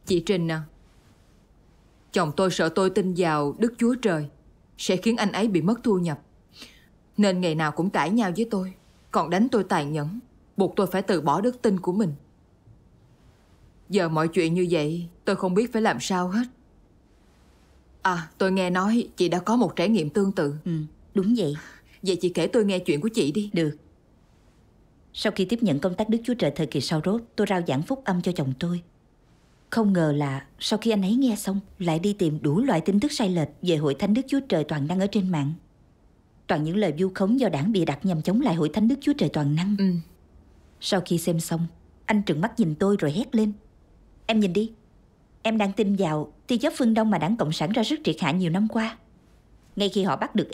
Chị Trinh à, chồng tôi sợ tôi tin vào Đức Chúa Trời sẽ khiến anh ấy bị mất thu nhập, nên ngày nào cũng cãi nhau với tôi, còn đánh tôi tàn nhẫn, buộc tôi phải từ bỏ đức tin của mình. Giờ mọi chuyện như vậy, tôi không biết phải làm sao hết. À, tôi nghe nói chị đã có một trải nghiệm tương tự. Đúng vậy. Vậy chị kể tôi nghe chuyện của chị đi. Được. Sau khi tiếp nhận công tác Đức Chúa Trời thời kỳ sau rốt, tôi rao giảng phúc âm cho chồng tôi. Không ngờ là sau khi anh ấy nghe xong, lại đi tìm đủ loại tin tức sai lệch về Hội Thánh Đức Chúa Trời Toàn Năng ở trên mạng. Toàn những lời vu khống do đảng bịa đặt nhằm chống lại Hội Thánh Đức Chúa Trời Toàn Năng. Sau khi xem xong, anh trừng mắt nhìn tôi rồi hét lên: "Em nhìn đi, em đang tin vào thiên giáo phương Đông mà đảng Cộng sản ra sức triệt hạ nhiều năm qua. Ngay khi họ bắt được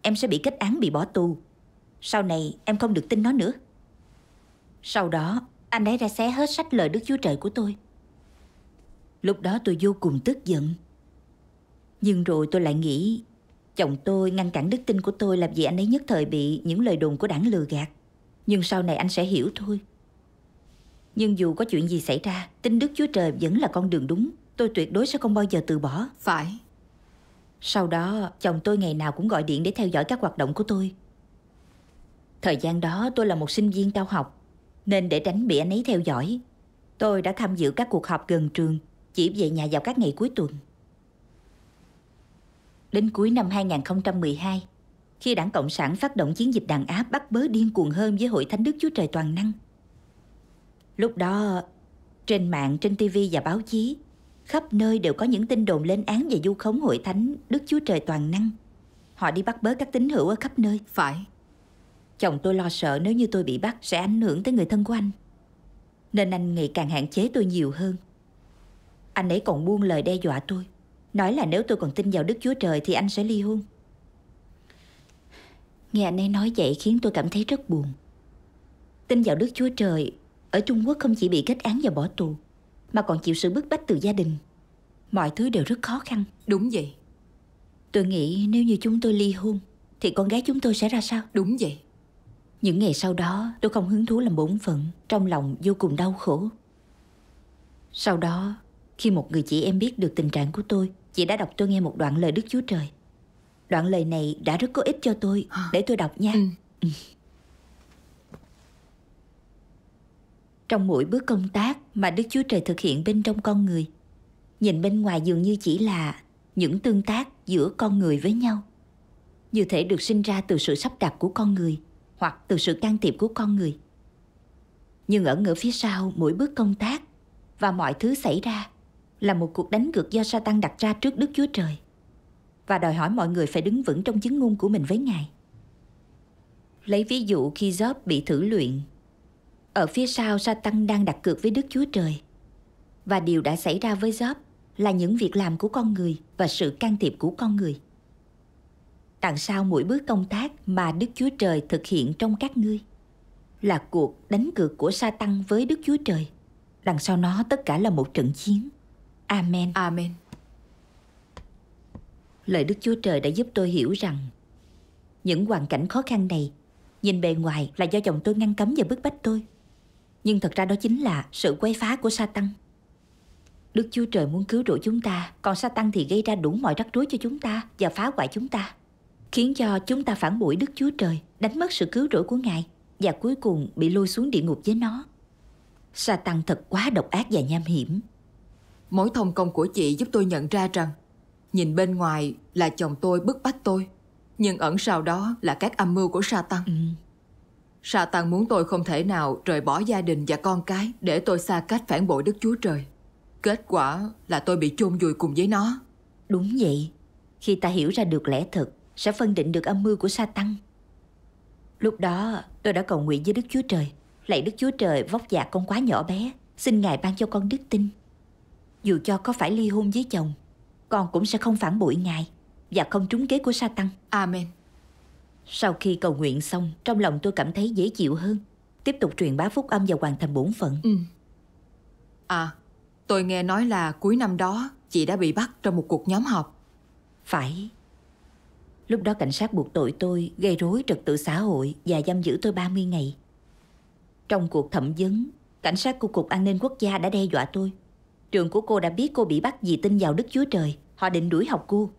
em sẽ bị kết án, bị bỏ tù. Sau này em không được tin nó nữa." Sau đó, anh ấy ra xé hết sách lời Đức Chúa Trời của tôi. Lúc đó tôi vô cùng tức giận. Nhưng rồi tôi lại nghĩ, chồng tôi ngăn cản đức tin của tôi là vì anh ấy nhất thời bị những lời đồn của đảng lừa gạt. Nhưng sau này anh sẽ hiểu thôi. Nhưng dù có chuyện gì xảy ra, tin Đức Chúa Trời vẫn là con đường đúng. Tôi tuyệt đối sẽ không bao giờ từ bỏ. Phải. Sau đó, chồng tôi ngày nào cũng gọi điện để theo dõi các hoạt động của tôi. Thời gian đó tôi là một sinh viên cao học, nên để tránh bị anh ấy theo dõi, tôi đã tham dự các cuộc họp gần trường, chỉ về nhà vào các ngày cuối tuần. Đến cuối năm 2012, khi đảng Cộng sản phát động chiến dịch đàn áp bắt bớ điên cuồng hơn với Hội Thánh Đức Chúa Trời Toàn Năng. Lúc đó, trên mạng, trên TV và báo chí, khắp nơi đều có những tin đồn lên án và vu khống Hội Thánh Đức Chúa Trời Toàn Năng. Họ đi bắt bớ các tín hữu ở khắp nơi. Phải. Chồng tôi lo sợ nếu như tôi bị bắt sẽ ảnh hưởng tới người thân của anh, nên anh ngày càng hạn chế tôi nhiều hơn. Anh ấy còn buông lời đe dọa tôi, nói là nếu tôi còn tin vào Đức Chúa Trời thì anh sẽ ly hôn. Nghe anh ấy nói vậy khiến tôi cảm thấy rất buồn. Tin vào Đức Chúa Trời ở Trung Quốc không chỉ bị kết án và bỏ tù, mà còn chịu sự bức bách từ gia đình. Mọi thứ đều rất khó khăn. Đúng vậy. Tôi nghĩ nếu như chúng tôi ly hôn thì con gái chúng tôi sẽ ra sao? Đúng vậy. Những ngày sau đó tôi không hứng thú làm bổn phận, trong lòng vô cùng đau khổ. Sau đó, khi một người chị em biết được tình trạng của tôi, chị đã đọc tôi nghe một đoạn lời Đức Chúa Trời. Đoạn lời này đã rất có ích cho tôi. Để tôi đọc nha. Trong mỗi bước công tác mà Đức Chúa Trời thực hiện bên trong con người, nhìn bên ngoài dường như chỉ là những tương tác giữa con người với nhau, như thể được sinh ra từ sự sắp đặt của con người hoặc từ sự can thiệp của con người. Nhưng ẩn ở phía sau mỗi bước công tác và mọi thứ xảy ra là một cuộc đánh cược do Sa-tan đặt ra trước Đức Chúa Trời, và đòi hỏi mọi người phải đứng vững trong chứng ngôn của mình với Ngài. Lấy ví dụ khi Job bị thử luyện, ở phía sau Sa-tan đang đặt cược với Đức Chúa Trời, và điều đã xảy ra với Job là những việc làm của con người và sự can thiệp của con người. Đằng sau mỗi bước công tác mà Đức Chúa Trời thực hiện trong các ngươi là cuộc đánh cược của Sa-tan với Đức Chúa Trời. Đằng sau nó tất cả là một trận chiến. Amen. Amen. Lời Đức Chúa Trời đã giúp tôi hiểu rằng những hoàn cảnh khó khăn này nhìn bề ngoài là do chồng tôi ngăn cấm và bức bách tôi, nhưng thật ra đó chính là sự quấy phá của Sa-tan. Đức Chúa Trời muốn cứu rỗi chúng ta, còn Sa-tan thì gây ra đủ mọi rắc rối cho chúng ta và phá hoại chúng ta, khiến cho chúng ta phản bội Đức Chúa Trời, đánh mất sự cứu rỗi của Ngài, và cuối cùng bị lôi xuống địa ngục với nó. Sa-tan thật quá độc ác và nham hiểm. Mối thông công của chị giúp tôi nhận ra rằng nhìn bên ngoài là chồng tôi bức bách tôi, nhưng ẩn sau đó là các âm mưu của Sa-tan. Sa-tan muốn tôi không thể nào rời bỏ gia đình và con cái để tôi xa cách phản bội Đức Chúa Trời. Kết quả là tôi bị chôn vùi cùng với nó. Đúng vậy. Khi ta hiểu ra được lẽ thật, sẽ phân định được âm mưu của Sa-tan. Lúc đó tôi đã cầu nguyện với Đức Chúa Trời, lạy Đức Chúa Trời vóc dạc con quá nhỏ bé, xin Ngài ban cho con đức tin. Dù cho có phải ly hôn với chồng, con cũng sẽ không phản bội Ngài và không trúng kế của Sa-tan. Amen. Sau khi cầu nguyện xong, trong lòng tôi cảm thấy dễ chịu hơn, tiếp tục truyền bá phúc âm và hoàn thành bổn phận. À, tôi nghe nói là cuối năm đó chị đã bị bắt trong một cuộc nhóm họp. Phải. Lúc đó cảnh sát buộc tội tôi gây rối trật tự xã hội và giam giữ tôi 30 ngày. Trong cuộc thẩm vấn, cảnh sát của Cục An ninh Quốc gia đã đe dọa tôi. Trường của cô đã biết cô bị bắt vì tin vào Đức Chúa Trời. Họ định đuổi học cô.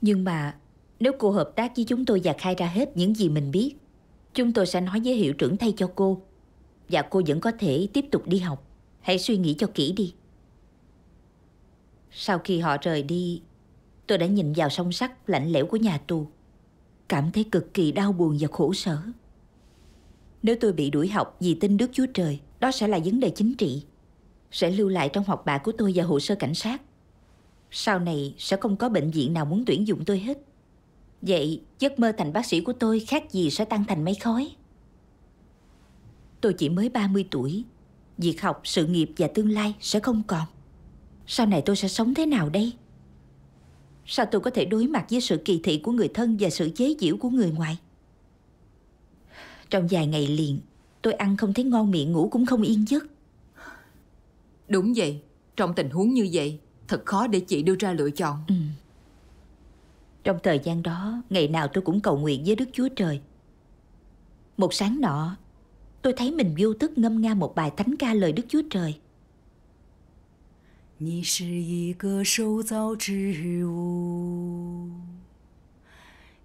Nhưng mà nếu cô hợp tác với chúng tôi và khai ra hết những gì mình biết, chúng tôi sẽ nói với hiệu trưởng thay cho cô, và cô vẫn có thể tiếp tục đi học. Hãy suy nghĩ cho kỹ đi. Sau khi họ rời đi, tôi đã nhìn vào song sắt lạnh lẽo của nhà tù, cảm thấy cực kỳ đau buồn và khổ sở. Nếu tôi bị đuổi học vì tin Đức Chúa Trời, đó sẽ là vấn đề chính trị, sẽ lưu lại trong học bạ của tôi và hồ sơ cảnh sát. Sau này sẽ không có bệnh viện nào muốn tuyển dụng tôi hết. Vậy giấc mơ thành bác sĩ của tôi khác gì sẽ tan thành mây khói. Tôi chỉ mới 30 tuổi. Việc học, sự nghiệp và tương lai sẽ không còn. Sau này tôi sẽ sống thế nào đây? Sao tôi có thể đối mặt với sự kỳ thị của người thân và sự chế giễu của người ngoài? Trong vài ngày liền, tôi ăn không thấy ngon miệng, ngủ cũng không yên giấc. Đúng vậy. Trong tình huống như vậy, thật khó để chị đưa ra lựa chọn. Trong thời gian đó, ngày nào tôi cũng cầu nguyện với Đức Chúa Trời. Một sáng nọ, tôi thấy mình vô thức ngâm nga một bài thánh ca lời Đức Chúa Trời. 你是一个受造之物，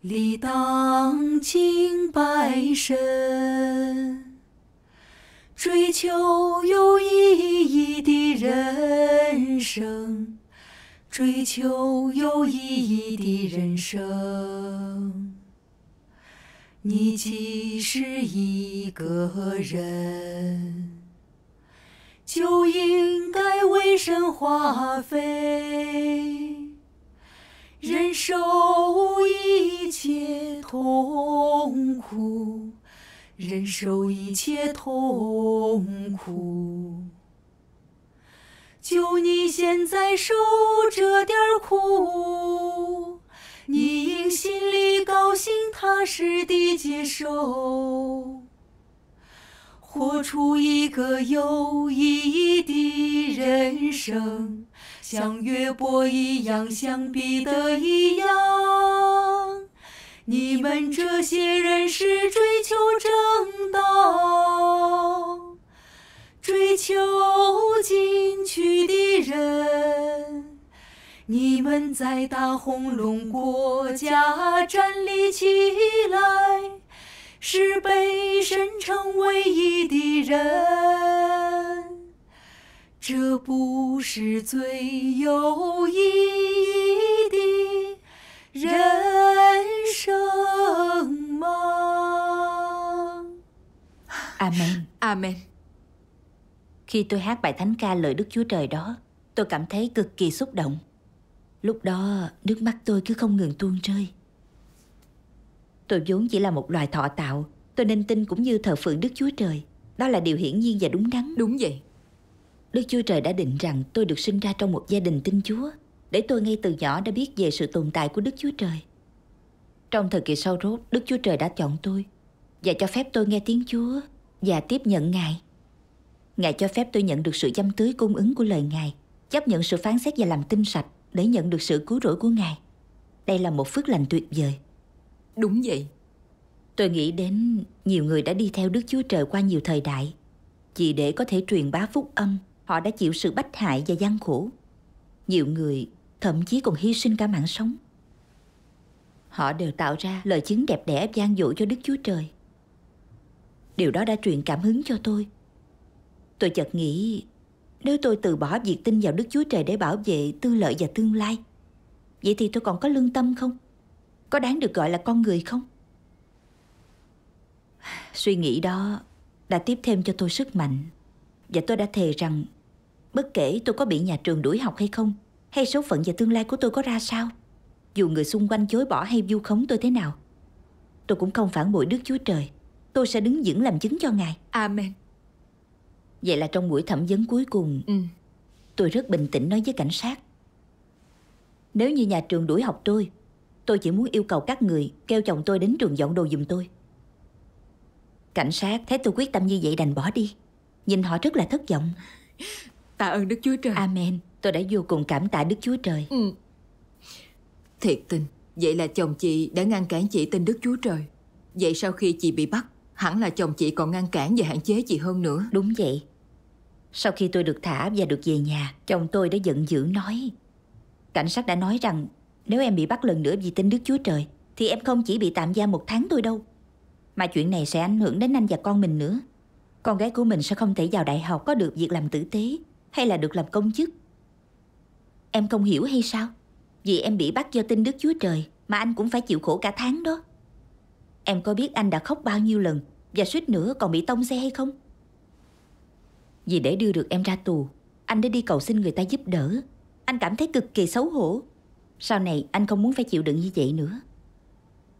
理当敬拜神，追求有意义的人生，追求有意义的人生。你既是一个人，就应该为神花费，忍受一切痛苦，忍受一切痛苦。就你现在受这点苦，你应心里高兴，踏实地接受。活出一个有意义的人生，像约伯一样，像彼得一样。你们这些人是追求正道、追求进取的人，你们在大红龙国家站立起来，是被神称唯一的人，这不是最有意义的人生吗？ Amen. Amen. Khi tôi hát bài thánh ca lời Đức Chúa Trời đó, tôi cảm thấy cực kỳ xúc động. Lúc đó, nước mắt tôi cứ không ngừng tuôn rơi. Tôi vốn chỉ là một loài thọ tạo, tôi nên tin cũng như thờ phượng Đức Chúa Trời. Đó là điều hiển nhiên và đúng đắn. Đúng vậy. Đức Chúa Trời đã định rằng tôi được sinh ra trong một gia đình tin Chúa, để tôi ngay từ nhỏ đã biết về sự tồn tại của Đức Chúa Trời. Trong thời kỳ sau rốt, Đức Chúa Trời đã chọn tôi và cho phép tôi nghe tiếng Chúa và tiếp nhận Ngài. Ngài cho phép tôi nhận được sự giăng tưới cung ứng của lời Ngài, chấp nhận sự phán xét và làm tinh sạch để nhận được sự cứu rỗi của Ngài. Đây là một phước lành tuyệt vời. Đúng vậy. Tôi nghĩ đến nhiều người đã đi theo Đức Chúa Trời qua nhiều thời đại. Chỉ để có thể truyền bá phúc âm, họ đã chịu sự bách hại và gian khổ. Nhiều người thậm chí còn hy sinh cả mạng sống. Họ đều tạo ra lời chứng đẹp đẽ vang dội cho Đức Chúa Trời. Điều đó đã truyền cảm hứng cho tôi. Tôi chợt nghĩ, nếu tôi từ bỏ việc tin vào Đức Chúa Trời để bảo vệ tư lợi và tương lai, vậy thì tôi còn có lương tâm không? Có đáng được gọi là con người không? Suy nghĩ đó đã tiếp thêm cho tôi sức mạnh. Và tôi đã thề rằng bất kể tôi có bị nhà trường đuổi học hay không, hay số phận và tương lai của tôi có ra sao, dù người xung quanh chối bỏ hay vu khống tôi thế nào, tôi cũng không phản bội Đức Chúa Trời. Tôi sẽ đứng vững làm chứng cho Ngài. Amen. Vậy là trong buổi thẩm vấn cuối cùng, tôi rất bình tĩnh nói với cảnh sát, nếu như nhà trường đuổi học tôi chỉ muốn yêu cầu các người kêu chồng tôi đến trường dọn đồ giùm tôi. Cảnh sát thấy tôi quyết tâm như vậy đành bỏ đi. Nhìn họ rất là thất vọng. Tạ ơn Đức Chúa Trời. Amen. Tôi đã vô cùng cảm tạ Đức Chúa Trời. Thiệt tình. Vậy là chồng chị đã ngăn cản chị tin Đức Chúa Trời. Vậy sau khi chị bị bắt, hẳn là chồng chị còn ngăn cản và hạn chế chị hơn nữa. Đúng vậy. Sau khi tôi được thả và được về nhà, chồng tôi đã giận dữ nói: cảnh sát đã nói rằng nếu em bị bắt lần nữa vì tin Đức Chúa Trời thì em không chỉ bị tạm giam 1 tháng thôi đâu, mà chuyện này sẽ ảnh hưởng đến anh và con mình nữa. Con gái của mình sẽ không thể vào đại học, có được việc làm tử tế hay là được làm công chức. Em không hiểu hay sao? Vì em bị bắt do tin Đức Chúa Trời mà anh cũng phải chịu khổ cả tháng đó. Em có biết anh đã khóc bao nhiêu lần và suýt nữa còn bị tông xe hay không? Vì để đưa được em ra tù, anh đã đi cầu xin người ta giúp đỡ. Anh cảm thấy cực kỳ xấu hổ. Sau này anh không muốn phải chịu đựng như vậy nữa.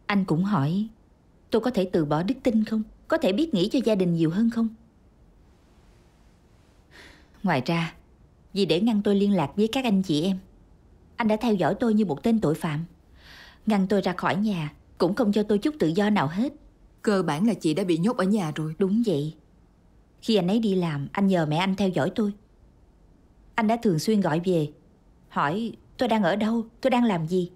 Anh cũng hỏi tôi có thể từ bỏ đức tin không? Có thể biết nghĩ cho gia đình nhiều hơn không? Ngoài ra, vì để ngăn tôi liên lạc với các anh chị em, anh đã theo dõi tôi như một tên tội phạm, ngăn tôi ra khỏi nhà, cũng không cho tôi chút tự do nào hết. Cơ bản là chị đã bị nhốt ở nhà rồi. Đúng vậy. Khi anh ấy đi làm, anh nhờ mẹ anh theo dõi tôi. Anh đã thường xuyên gọi về, hỏi tôi đang ở đâu, tôi đang làm gì.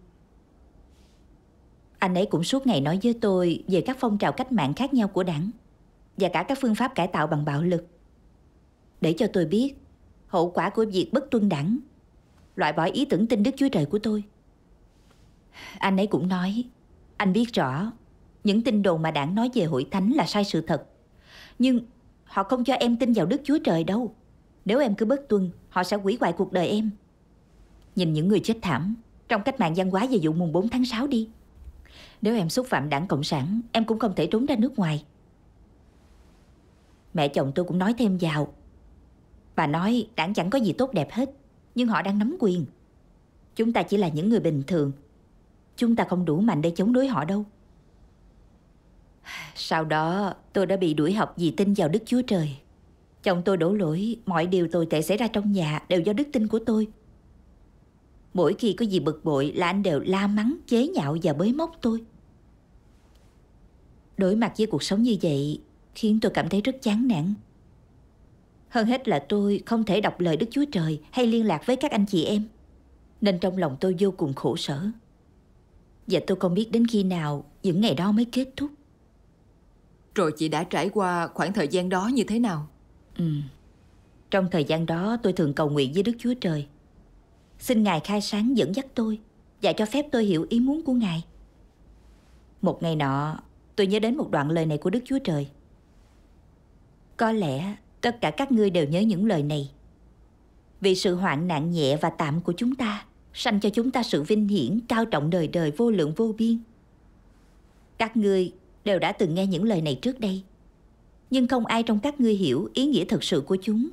Anh ấy cũng suốt ngày nói với tôi về các phong trào cách mạng khác nhau của đảng và cả các phương pháp cải tạo bằng bạo lực, để cho tôi biết hậu quả của việc bất tuân đảng, loại bỏ ý tưởng tin Đức Chúa Trời của tôi. Anh ấy cũng nói anh biết rõ những tin đồn mà đảng nói về hội thánh là sai sự thật, nhưng họ không cho em tin vào Đức Chúa Trời đâu. Nếu em cứ bất tuân, họ sẽ hủy hoại cuộc đời em. Nhìn những người chết thảm trong cách mạng văn hóa về vụ mùng 4 tháng 6 đi. Nếu em xúc phạm đảng Cộng sản, em cũng không thể trốn ra nước ngoài. Mẹ chồng tôi cũng nói thêm vào. Bà nói đảng chẳng có gì tốt đẹp hết, nhưng họ đang nắm quyền. Chúng ta chỉ là những người bình thường. Chúng ta không đủ mạnh để chống đối họ đâu. Sau đó tôi đã bị đuổi học vì tin vào Đức Chúa Trời. Chồng tôi đổ lỗi mọi điều tồi tệ xảy ra trong nhà đều do đức tin của tôi. Mỗi khi có gì bực bội là anh đều la mắng, chế nhạo và bới móc tôi. Đối mặt với cuộc sống như vậy khiến tôi cảm thấy rất chán nản. Hơn hết là tôi không thể đọc lời Đức Chúa Trời hay liên lạc với các anh chị em, nên trong lòng tôi vô cùng khổ sở. Và tôi không biết đến khi nào những ngày đó mới kết thúc. Rồi chị đã trải qua khoảng thời gian đó như thế nào? Trong thời gian đó tôi thường cầu nguyện với Đức Chúa Trời, xin Ngài khai sáng dẫn dắt tôi và cho phép tôi hiểu ý muốn của Ngài. Một ngày nọ, tôi nhớ đến một đoạn lời này của Đức Chúa Trời. Có lẽ tất cả các ngươi đều nhớ những lời này. Vì sự hoạn nạn nhẹ và tạm của chúng ta sanh cho chúng ta sự vinh hiển cao trọng đời đời vô lượng vô biên. Các ngươi đều đã từng nghe những lời này trước đây, nhưng không ai trong các ngươi hiểu ý nghĩa thực sự của chúng.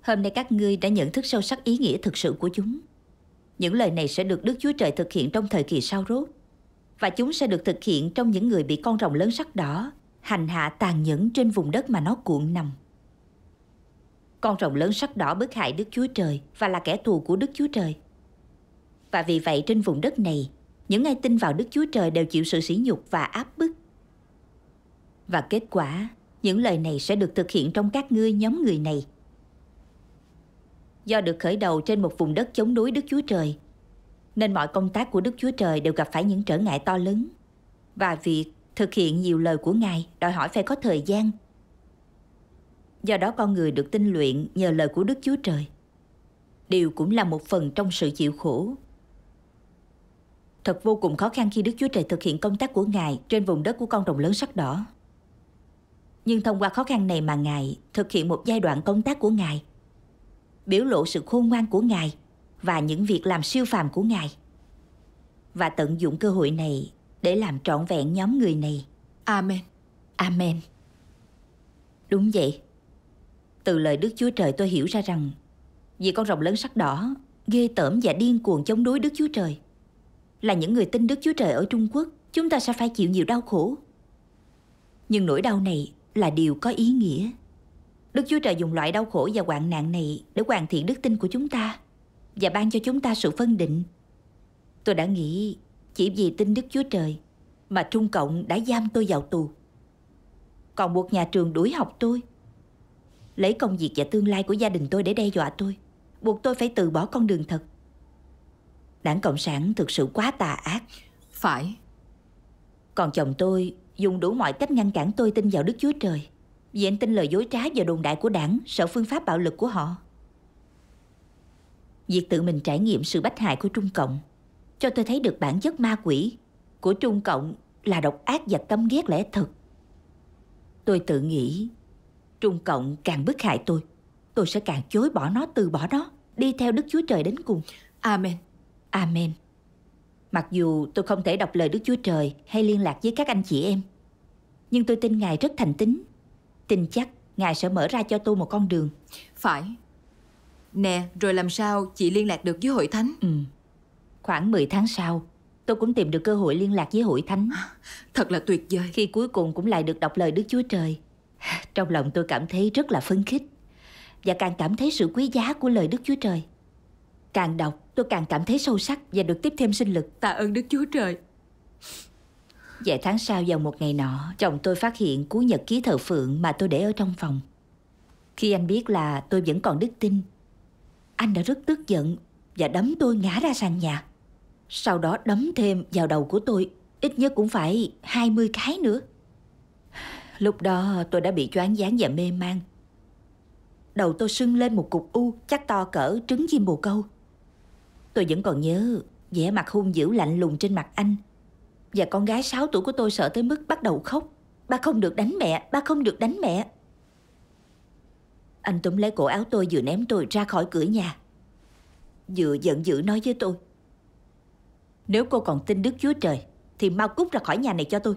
Hôm nay các ngươi đã nhận thức sâu sắc ý nghĩa thực sự của chúng. Những lời này sẽ được Đức Chúa Trời thực hiện trong thời kỳ sau rốt, và chúng sẽ được thực hiện trong những người bị con rồng lớn sắt đỏ hành hạ tàn nhẫn trên vùng đất mà nó cuộn nằm. Con rồng lớn sắt đỏ bức hại Đức Chúa Trời và là kẻ thù của Đức Chúa Trời. Và vì vậy trên vùng đất này, những ai tin vào Đức Chúa Trời đều chịu sự sỉ nhục và áp bức. Và kết quả, những lời này sẽ được thực hiện trong các ngươi nhóm người này. Do được khởi đầu trên một vùng đất chống đối Đức Chúa Trời, nên mọi công tác của Đức Chúa Trời đều gặp phải những trở ngại to lớn. Và việc thực hiện nhiều lời của Ngài đòi hỏi phải có thời gian. Do đó con người được tinh luyện nhờ lời của Đức Chúa Trời. Điều cũng là một phần trong sự chịu khổ. Thật vô cùng khó khăn khi Đức Chúa Trời thực hiện công tác của Ngài trên vùng đất của con rồng lớn sắt đỏ. Nhưng thông qua khó khăn này mà Ngài thực hiện một giai đoạn công tác của Ngài, biểu lộ sự khôn ngoan của Ngài và những việc làm siêu phàm của Ngài, và tận dụng cơ hội này để làm trọn vẹn nhóm người này. Amen. Amen. Đúng vậy. Từ lời Đức Chúa Trời tôi hiểu ra rằng vì con rồng lớn sắt đỏ ghê tởm và điên cuồng chống đối Đức Chúa Trời, là những người tin Đức Chúa Trời ở Trung Quốc, chúng ta sẽ phải chịu nhiều đau khổ. Nhưng nỗi đau này là điều có ý nghĩa. Đức Chúa Trời dùng loại đau khổ và hoạn nạn này để hoàn thiện đức tin của chúng ta và ban cho chúng ta sự phân định. Tôi đã nghĩ chỉ vì tin Đức Chúa Trời mà Trung Cộng đã giam tôi vào tù, còn buộc nhà trường đuổi học tôi, lấy công việc và tương lai của gia đình tôi để đe dọa tôi, buộc tôi phải từ bỏ con đường thật. Đảng Cộng sản thực sự quá tà ác. Phải. Còn chồng tôi dùng đủ mọi cách ngăn cản tôi tin vào Đức Chúa Trời. vì anh tin lời dối trá và đồn đại của đảng, sợ phương pháp bạo lực của họ. Việc tự mình trải nghiệm sự bách hại của Trung Cộng cho tôi thấy được bản chất ma quỷ của Trung Cộng là độc ác và căm ghét lẽ thật. Tôi tự nghĩ Trung Cộng càng bức hại tôi sẽ càng chối bỏ nó, từ bỏ nó, đi theo Đức Chúa Trời đến cùng. Amen. Amen. Mặc dù tôi không thể đọc lời Đức Chúa Trời hay liên lạc với các anh chị em, nhưng tôi tin Ngài rất thành tín, tin chắc Ngài sẽ mở ra cho tôi một con đường. Phải. Nè, rồi làm sao chị liên lạc được với Hội Thánh? Khoảng 10 tháng sau, tôi cũng tìm được cơ hội liên lạc với Hội Thánh. Thật là tuyệt vời. Khi cuối cùng cũng lại được đọc lời Đức Chúa Trời, trong lòng tôi cảm thấy rất là phấn khích, và càng cảm thấy sự quý giá của lời Đức Chúa Trời. Càng đọc, tôi càng cảm thấy sâu sắc và được tiếp thêm sinh lực. Tạ ơn Đức Chúa Trời. Vài tháng sau, vào một ngày nọ, chồng tôi phát hiện cuốn nhật ký thờ phượng mà tôi để ở trong phòng. Khi anh biết là tôi vẫn còn đức tin, anh đã rất tức giận và đấm tôi ngã ra sàn nhà. Sau đó đấm thêm vào đầu của tôi, ít nhất cũng phải 20 cái nữa. Lúc đó tôi đã bị choáng váng và mê man. Đầu tôi sưng lên một cục u chắc to cỡ trứng chim bồ câu. Tôi vẫn còn nhớ vẻ mặt hung dữ lạnh lùng trên mặt anh. Và con gái 6 tuổi của tôi sợ tới mức bắt đầu khóc. Ba không được đánh mẹ, ba không được đánh mẹ. Anh túm lấy cổ áo tôi, vừa ném tôi ra khỏi cửa nhà, vừa giận dữ nói với tôi: nếu cô còn tin Đức Chúa Trời thì mau cút ra khỏi nhà này cho tôi.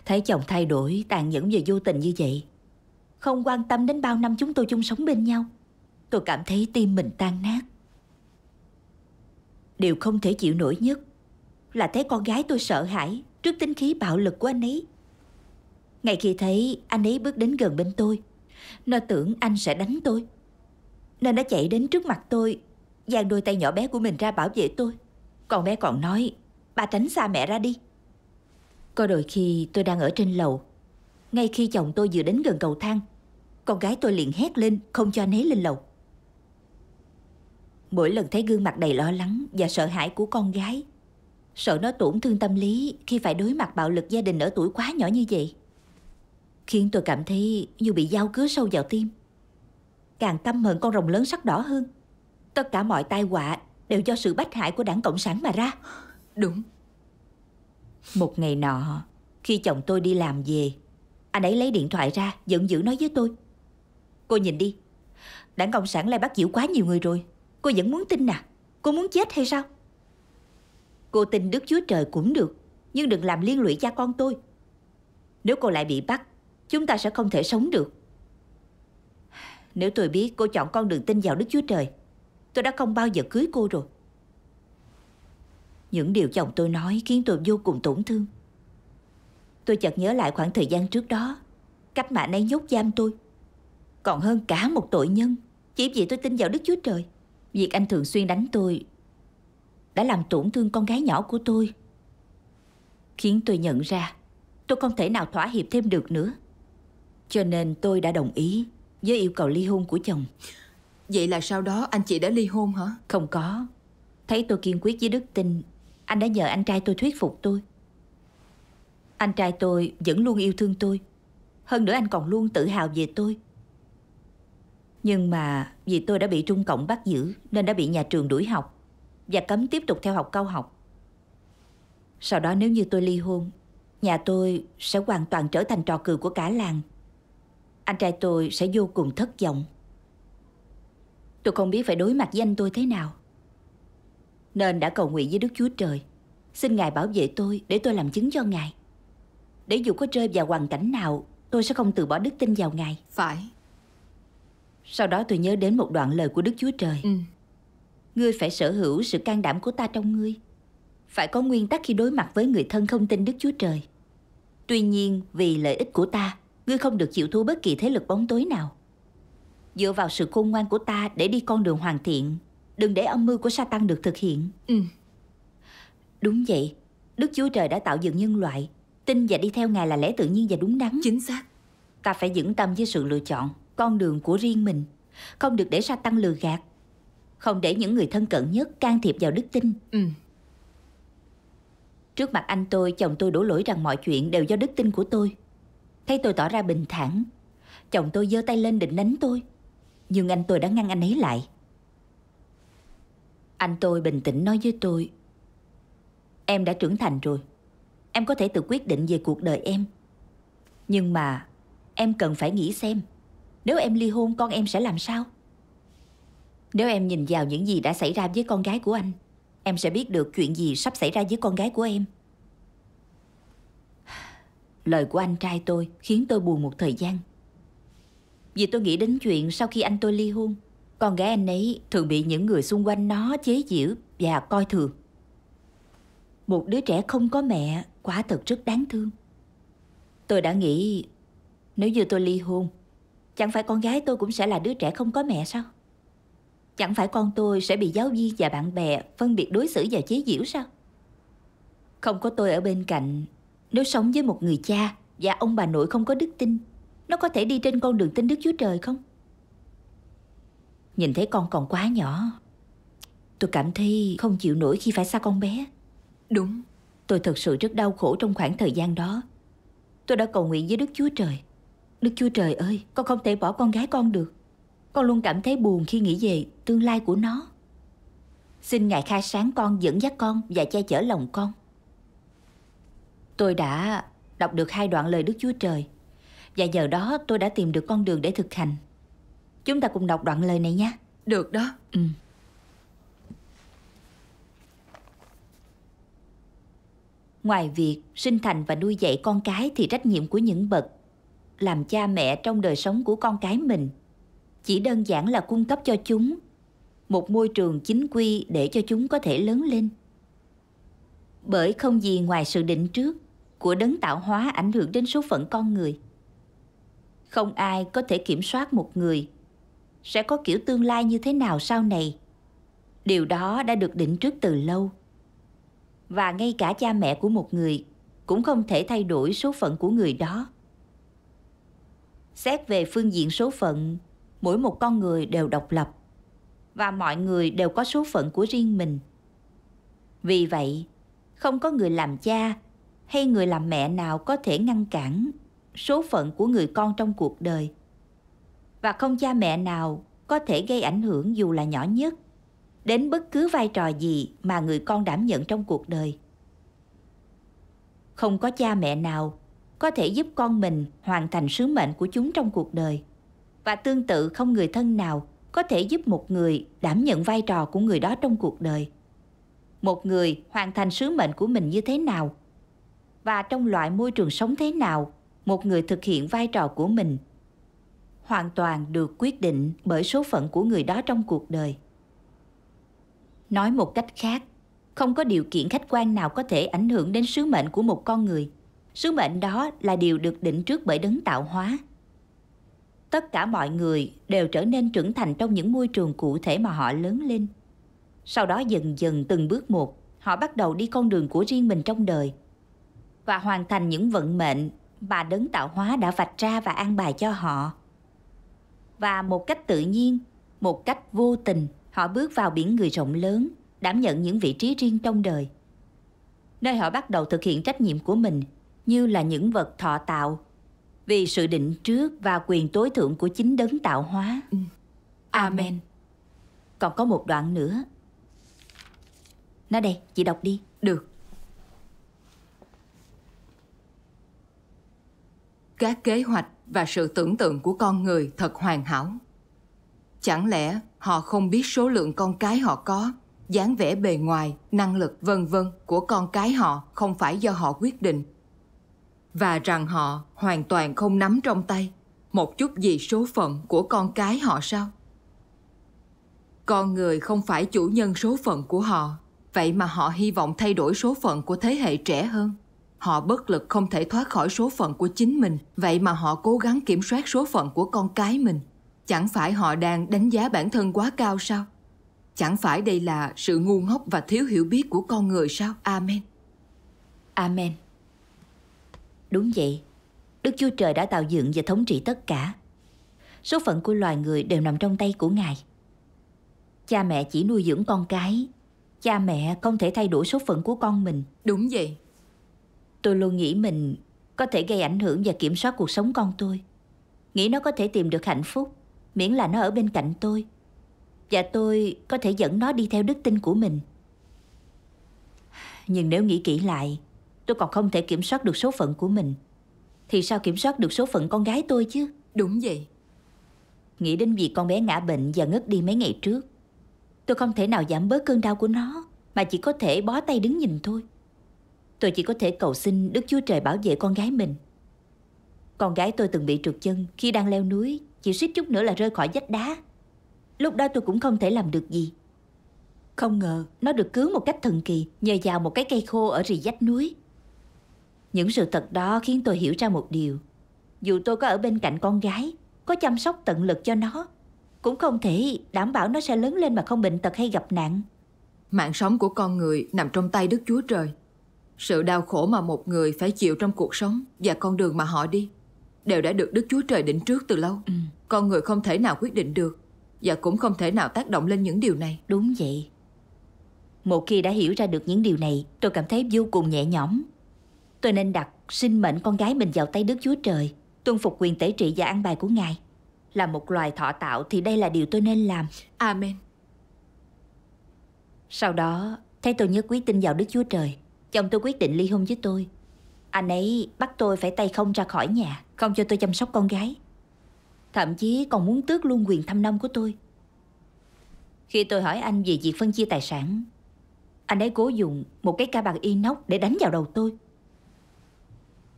Thấy chồng thay đổi tàn nhẫn và vô tình như vậy, không quan tâm đến bao năm chúng tôi chung sống bên nhau, tôi cảm thấy tim mình tan nát. Điều không thể chịu nổi nhất là thấy con gái tôi sợ hãi trước tính khí bạo lực của anh ấy. Ngay khi thấy anh ấy bước đến gần bên tôi, nó tưởng anh sẽ đánh tôi, nên nó chạy đến trước mặt tôi, giang đôi tay nhỏ bé của mình ra bảo vệ tôi. Con bé còn nói: ba tránh xa mẹ ra đi. Có đôi khi tôi đang ở trên lầu, ngay khi chồng tôi vừa đến gần cầu thang, con gái tôi liền hét lên không cho anh ấy lên lầu. Mỗi lần thấy gương mặt đầy lo lắng và sợ hãi của con gái, sợ nó tổn thương tâm lý khi phải đối mặt bạo lực gia đình ở tuổi quá nhỏ như vậy, khiến tôi cảm thấy như bị dao cứa sâu vào tim, càng căm hận con rồng lớn sắc đỏ hơn. Tất cả mọi tai họa đều do sự bách hại của Đảng Cộng sản mà ra. Đúng. Một ngày nọ, khi chồng tôi đi làm về, anh ấy lấy điện thoại ra, giận dữ nói với tôi: cô nhìn đi, Đảng Cộng sản lại bắt giữ quá nhiều người rồi. Cô vẫn muốn tin à? Cô muốn chết hay sao? Cô tin Đức Chúa Trời cũng được, nhưng đừng làm liên lụy cha con tôi. Nếu cô lại bị bắt, chúng ta sẽ không thể sống được. Nếu tôi biết cô chọn con đường tin vào Đức Chúa Trời, tôi đã không bao giờ cưới cô rồi. Những điều chồng tôi nói khiến tôi vô cùng tổn thương. Tôi chợt nhớ lại khoảng thời gian trước đó, cách mà anh ấy nhốt giam tôi, còn hơn cả một tội nhân, chỉ vì tôi tin vào Đức Chúa Trời. Việc anh thường xuyên đánh tôi đã làm tổn thương con gái nhỏ của tôi, khiến tôi nhận ra tôi không thể nào thỏa hiệp thêm được nữa. Cho nên tôi đã đồng ý với yêu cầu ly hôn của chồng. Vậy là sau đó anh chị đã ly hôn hả? Không có. Thấy tôi kiên quyết với đức tin, anh đã nhờ anh trai tôi thuyết phục tôi. Anh trai tôi vẫn luôn yêu thương tôi, hơn nữa anh còn luôn tự hào về tôi. Nhưng mà vì tôi đã bị Trung Cộng bắt giữ nên đã bị nhà trường đuổi học và cấm tiếp tục theo học cao học. Sau đó nếu như tôi ly hôn, nhà tôi sẽ hoàn toàn trở thành trò cười của cả làng. Anh trai tôi sẽ vô cùng thất vọng. Tôi không biết phải đối mặt với anh tôi thế nào, nên đã cầu nguyện với Đức Chúa Trời, xin Ngài bảo vệ tôi để tôi làm chứng cho Ngài, để dù có rơi vào hoàn cảnh nào, tôi sẽ không từ bỏ đức tin vào Ngài. Phải. Sau đó tôi nhớ đến một đoạn lời của Đức Chúa Trời. Ngươi phải sở hữu sự can đảm của ta trong ngươi, phải có nguyên tắc khi đối mặt với người thân không tin Đức Chúa Trời. Tuy nhiên vì lợi ích của ta, ngươi không được chịu thua bất kỳ thế lực bóng tối nào. Dựa vào sự khôn ngoan của ta để đi con đường hoàn thiện, đừng để âm mưu của Satan được thực hiện. Đúng vậy, Đức Chúa Trời đã tạo dựng nhân loại, tin và đi theo Ngài là lẽ tự nhiên và đúng đắn. Chính xác. Ta phải vững tâm với sự lựa chọn con đường của riêng mình, không được để Satan lừa gạt, không để những người thân cận nhất can thiệp vào đức tin. Trước mặt anh tôi, chồng tôi đổ lỗi rằng mọi chuyện đều do đức tin của tôi. Thấy tôi tỏ ra bình thản, chồng tôi giơ tay lên định đánh tôi, nhưng anh tôi đã ngăn anh ấy lại. Anh tôi bình tĩnh nói với tôi: "Em đã trưởng thành rồi, em có thể tự quyết định về cuộc đời em. Nhưng mà em cần phải nghĩ xem, nếu em ly hôn con em sẽ làm sao? Nếu em nhìn vào những gì đã xảy ra với con gái của anh, em sẽ biết được chuyện gì sắp xảy ra với con gái của em." Lời của anh trai tôi khiến tôi buồn một thời gian. Vì tôi nghĩ đến chuyện sau khi anh tôi ly hôn, con gái anh ấy thường bị những người xung quanh nó chế giễu và coi thường. Một đứa trẻ không có mẹ quả thật rất đáng thương. Tôi đã nghĩ, nếu như tôi ly hôn, chẳng phải con gái tôi cũng sẽ là đứa trẻ không có mẹ sao? Chẳng phải con tôi sẽ bị giáo viên và bạn bè phân biệt đối xử và chế giễu sao? Không có tôi ở bên cạnh, nếu sống với một người cha và ông bà nội không có đức tin, nó có thể đi trên con đường tin Đức Chúa Trời không? Nhìn thấy con còn quá nhỏ, tôi cảm thấy không chịu nổi khi phải xa con bé. Đúng. Tôi thật sự rất đau khổ trong khoảng thời gian đó. Tôi đã cầu nguyện với Đức Chúa Trời: "Đức Chúa Trời ơi, con không thể bỏ con gái con được. Con luôn cảm thấy buồn khi nghĩ về tương lai của nó. Xin Ngài khai sáng con, dẫn dắt con và che chở lòng con." Tôi đã đọc được 2 đoạn lời Đức Chúa Trời, và nhờ đó tôi đã tìm được con đường để thực hành. Chúng ta cùng đọc đoạn lời này nhé. Được đó. Ngoài việc sinh thành và nuôi dạy con cái, thì trách nhiệm của những bậc làm cha mẹ trong đời sống của con cái mình chỉ đơn giản là cung cấp cho chúng một môi trường chính quy để cho chúng có thể lớn lên. Bởi không gì ngoài sự định trước của đấng tạo hóa ảnh hưởng đến số phận con người. Không ai có thể kiểm soát một người sẽ có kiểu tương lai như thế nào sau này. Điều đó đã được định trước từ lâu. Và ngay cả cha mẹ của một người cũng không thể thay đổi số phận của người đó. Xét về phương diện số phận, mỗi một con người đều độc lập, và mọi người đều có số phận của riêng mình. Vì vậy, không có người làm cha hay người làm mẹ nào có thể ngăn cản số phận của người con trong cuộc đời. Và không cha mẹ nào có thể gây ảnh hưởng dù là nhỏ nhất đến bất cứ vai trò gì mà người con đảm nhận trong cuộc đời. Không có cha mẹ nào có thể giúp con mình hoàn thành sứ mệnh của chúng trong cuộc đời. Và tương tự, không người thân nào có thể giúp một người đảm nhận vai trò của người đó trong cuộc đời. Một người hoàn thành sứ mệnh của mình như thế nào và trong loại môi trường sống thế nào một người thực hiện vai trò của mình hoàn toàn được quyết định bởi số phận của người đó trong cuộc đời. Nói một cách khác, không có điều kiện khách quan nào có thể ảnh hưởng đến sứ mệnh của một con người. Sứ mệnh đó là điều được định trước bởi đấng tạo hóa. Tất cả mọi người đều trở nên trưởng thành trong những môi trường cụ thể mà họ lớn lên. Sau đó dần dần từng bước một, họ bắt đầu đi con đường của riêng mình trong đời và hoàn thành những vận mệnh mà đấng tạo hóa đã vạch ra và an bài cho họ. Và một cách tự nhiên, một cách vô tình, họ bước vào biển người rộng lớn, đảm nhận những vị trí riêng trong đời, nơi họ bắt đầu thực hiện trách nhiệm của mình như là những vật thọ tạo vì sự định trước và quyền tối thượng của chính đấng tạo hóa. Amen. Còn có một đoạn nữa. Nói đây, chị đọc đi. Được. Các kế hoạch và sự tưởng tượng của con người thật hoàn hảo. Chẳng lẽ họ không biết số lượng con cái họ có, dáng vẻ bề ngoài, năng lực vân vân của con cái họ không phải do họ quyết định, và rằng họ hoàn toàn không nắm trong tay một chút gì số phận của con cái họ sao? Con người không phải chủ nhân số phận của họ, vậy mà họ hy vọng thay đổi số phận của thế hệ trẻ hơn. Họ bất lực không thể thoát khỏi số phận của chính mình, vậy mà họ cố gắng kiểm soát số phận của con cái mình. Chẳng phải họ đang đánh giá bản thân quá cao sao? Chẳng phải đây là sự ngu ngốc và thiếu hiểu biết của con người sao? Amen. Amen. Đúng vậy. Đức Chúa Trời đã tạo dựng và thống trị tất cả. Số phận của loài người đều nằm trong tay của Ngài. Cha mẹ chỉ nuôi dưỡng con cái. Cha mẹ không thể thay đổi số phận của con mình. Đúng vậy. Tôi luôn nghĩ mình có thể gây ảnh hưởng và kiểm soát cuộc sống con tôi. Nghĩ nó có thể tìm được hạnh phúc miễn là nó ở bên cạnh tôi, và tôi có thể dẫn nó đi theo đức tin của mình. Nhưng nếu nghĩ kỹ lại, tôi còn không thể kiểm soát được số phận của mình, thì sao kiểm soát được số phận con gái tôi chứ? Đúng vậy. Nghĩ đến việc con bé ngã bệnh và ngất đi mấy ngày trước, tôi không thể nào giảm bớt cơn đau của nó, mà chỉ có thể bó tay đứng nhìn thôi. Tôi chỉ có thể cầu xin Đức Chúa Trời bảo vệ con gái mình. Con gái tôi từng bị trượt chân khi đang leo núi, chỉ suýt chút nữa là rơi khỏi vách đá. Lúc đó tôi cũng không thể làm được gì. Không ngờ nó được cứu một cách thần kỳ nhờ vào một cái cây khô ở rì vách núi. Những sự thật đó khiến tôi hiểu ra một điều: dù tôi có ở bên cạnh con gái, có chăm sóc tận lực cho nó, cũng không thể đảm bảo nó sẽ lớn lên mà không bệnh tật hay gặp nạn. Mạng sống của con người nằm trong tay Đức Chúa Trời. Sự đau khổ mà một người phải chịu trong cuộc sống và con đường mà họ đi đều đã được Đức Chúa Trời định trước từ lâu. Con người không thể nào quyết định được, và cũng không thể nào tác động lên những điều này. Đúng vậy. Một khi đã hiểu ra được những điều này, tôi cảm thấy vô cùng nhẹ nhõm. Tôi nên đặt sinh mệnh con gái mình vào tay Đức Chúa Trời, tuân phục quyền tể trị và an bài của Ngài. Là một loài thọ tạo thì đây là điều tôi nên làm. Amen. Sau đó, thấy tôi nhất quyết tin vào Đức Chúa Trời, chồng tôi quyết định ly hôn với tôi. Anh ấy bắt tôi phải tay không ra khỏi nhà, không cho tôi chăm sóc con gái. Thậm chí còn muốn tước luôn quyền thăm nom của tôi. Khi tôi hỏi anh về việc phân chia tài sản, anh ấy cố dùng một cái ca bằng inox để đánh vào đầu tôi.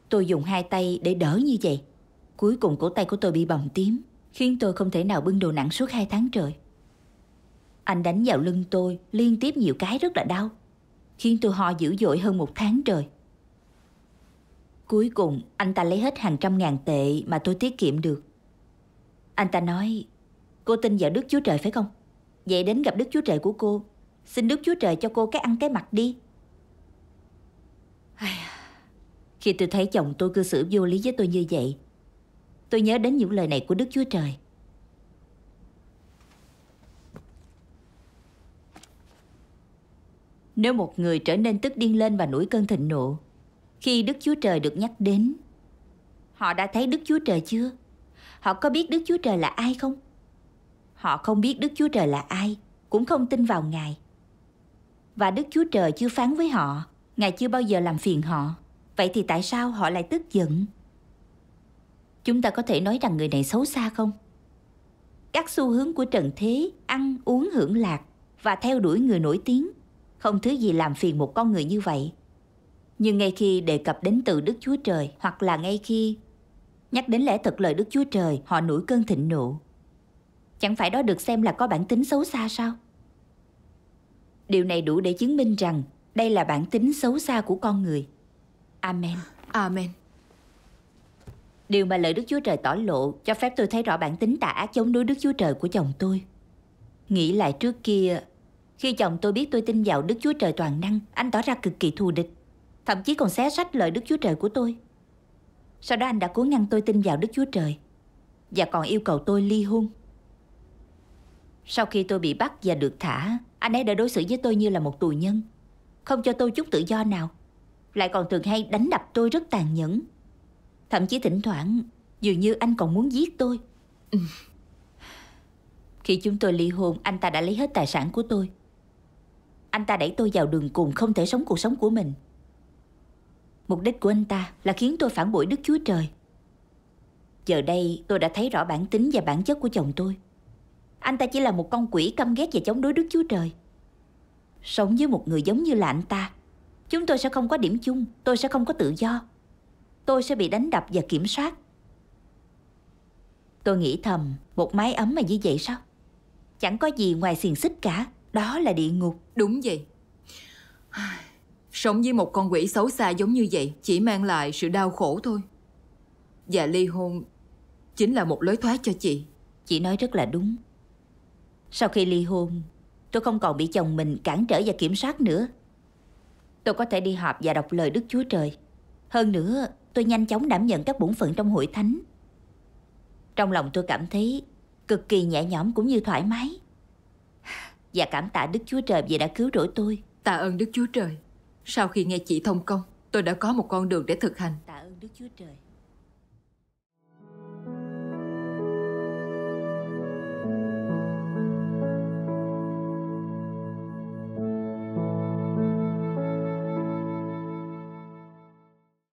Tôi dùng hai tay để đỡ như vậy. Cuối cùng cổ tay của tôi bị bầm tím, khiến tôi không thể nào bưng đồ nặng suốt 2 tháng trời. Anh đánh vào lưng tôi liên tiếp nhiều cái rất là đau, khiến tôi ho dữ dội hơn 1 tháng trời. Cuối cùng anh ta lấy hết hàng trăm ngàn tệ mà tôi tiết kiệm được. Anh ta nói: cô tin vào Đức Chúa Trời phải không? Vậy đến gặp Đức Chúa Trời của cô, xin Đức Chúa Trời cho cô cái ăn cái mặc đi. Khi tôi thấy chồng tôi cư xử vô lý với tôi như vậy, tôi nhớ đến những lời này của Đức Chúa Trời. Nếu một người trở nên tức điên lên và nổi cơn thịnh nộ khi Đức Chúa Trời được nhắc đến, họ đã thấy Đức Chúa Trời chưa? Họ có biết Đức Chúa Trời là ai không? Họ không biết Đức Chúa Trời là ai, cũng không tin vào Ngài. Và Đức Chúa Trời chưa phán với họ, Ngài chưa bao giờ làm phiền họ. Vậy thì tại sao họ lại tức giận? Chúng ta có thể nói rằng người này xấu xa không? Các xu hướng của trần thế, ăn, uống, hưởng lạc và theo đuổi người nổi tiếng, không thứ gì làm phiền một con người như vậy. Nhưng ngay khi đề cập đến từ Đức Chúa Trời, hoặc là ngay khi nhắc đến lẽ thật lời Đức Chúa Trời, họ nổi cơn thịnh nộ. Chẳng phải đó được xem là có bản tính xấu xa sao? Điều này đủ để chứng minh rằng đây là bản tính xấu xa của con người. Amen. Amen. Điều mà lời Đức Chúa Trời tỏ lộ cho phép tôi thấy rõ bản tính tà ác chống đối Đức Chúa Trời của chồng tôi. Nghĩ lại trước kia, khi chồng tôi biết tôi tin vào Đức Chúa Trời toàn năng, anh tỏ ra cực kỳ thù địch, thậm chí còn xé rách lời Đức Chúa Trời của tôi. Sau đó anh đã cố ngăn tôi tin vào Đức Chúa Trời, và còn yêu cầu tôi ly hôn. Sau khi tôi bị bắt và được thả, anh ấy đã đối xử với tôi như là một tù nhân, không cho tôi chút tự do nào, lại còn thường hay đánh đập tôi rất tàn nhẫn. Thậm chí thỉnh thoảng dường như anh còn muốn giết tôi. Khi chúng tôi ly hôn, anh ta đã lấy hết tài sản của tôi. Anh ta đẩy tôi vào đường cùng, không thể sống cuộc sống của mình. Mục đích của anh ta là khiến tôi phản bội Đức Chúa Trời. Giờ đây tôi đã thấy rõ bản tính và bản chất của chồng tôi. Anh ta chỉ là một con quỷ căm ghét và chống đối Đức Chúa Trời. Sống với một người giống như là anh ta, chúng tôi sẽ không có điểm chung, tôi sẽ không có tự do. Tôi sẽ bị đánh đập và kiểm soát. Tôi nghĩ thầm, một mái ấm mà như vậy sao? Chẳng có gì ngoài xiềng xích cả. Đó là địa ngục. Đúng vậy. Sống với một con quỷ xấu xa giống như vậy chỉ mang lại sự đau khổ thôi. Và ly hôn chính là một lối thoát cho chị. Chị nói rất là đúng. Sau khi ly hôn, tôi không còn bị chồng mình cản trở và kiểm soát nữa. Tôi có thể đi họp và đọc lời Đức Chúa Trời. Hơn nữa, tôi nhanh chóng đảm nhận các bổn phận trong hội thánh. Trong lòng tôi cảm thấy cực kỳ nhẹ nhõm cũng như thoải mái. Và cảm tạ Đức Chúa Trời vì đã cứu rỗi tôi. Tạ ơn Đức Chúa Trời. Sau khi nghe chị thông công, tôi đã có một con đường để thực hành. Tạ ơn. Đức Chúa Trời.